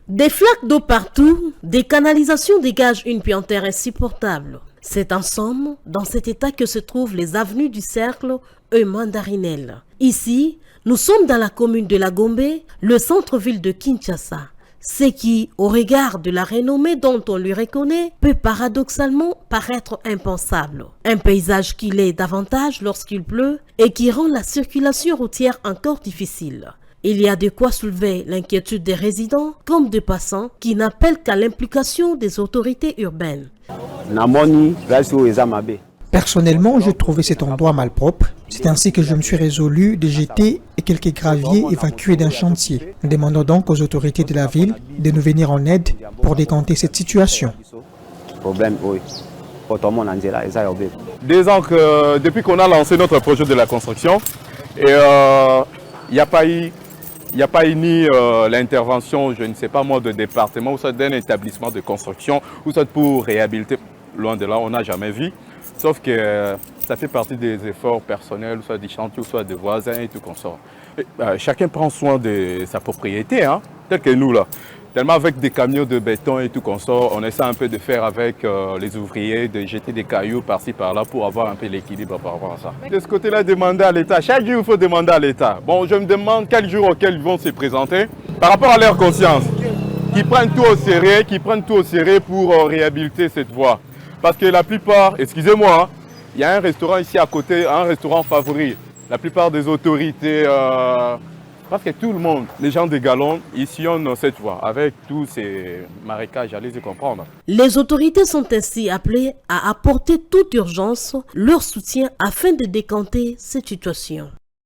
Des flaques d'eau partout, des canalisations dégagent une puanteur insupportable. C'est en somme dans cet état que se trouvent les avenues du Cercle et Mandarinelle. Ici, nous sommes dans la commune de La Gombe, le centre-ville de Kinshasa. Ce qui, au regard de la renommée dont on lui reconnaît, peut paradoxalement paraître impensable. Un paysage qui l'est davantage lorsqu'il pleut et qui rend la circulation routière encore difficile. Il y a de quoi soulever l'inquiétude des résidents comme des passants qui n'appellent qu'à l'implication des autorités urbaines. Personnellement, je trouvais cet endroit malpropre. C'est ainsi que je me suis résolu de jeter quelques graviers évacués d'un chantier. Nous demandons donc aux autorités de la ville de nous venir en aide pour décanter cette situation. 2 ans que depuis qu'on a lancé notre projet de la construction, et il n'y a pas eu ni l'intervention, je ne sais pas moi, de département ou soit d'un établissement de construction ou soit pour réhabiliter. Loin de là, on n'a jamais vu. Sauf que ça fait partie des efforts personnels, soit des chantiers, soit des voisins et tout comme ça. Chacun prend soin de sa propriété, hein, tel que nous là. Tellement avec des camions de béton et tout comme ça, on essaie un peu de faire avec les ouvriers, de jeter des cailloux par-ci par-là pour avoir un peu l'équilibre par rapport à ça. De ce côté-là, demander à l'État. Chaque jour, il faut demander à l'État. Bon, je me demande quel jour auquel ils vont se présenter par rapport à leur conscience. Qu'ils prennent tout au sérieux pour réhabiliter cette voie. Parce que la plupart, excusez-moi, il y a un restaurant ici à côté, un restaurant favori. La plupart des autorités, parce que tout le monde, les gens des Galons, ils sillonnent cette voie avec tous ces marécages, allez-y comprendre. Les autorités sont ainsi appelées à apporter toute urgence leur soutien afin de décanter cette situation.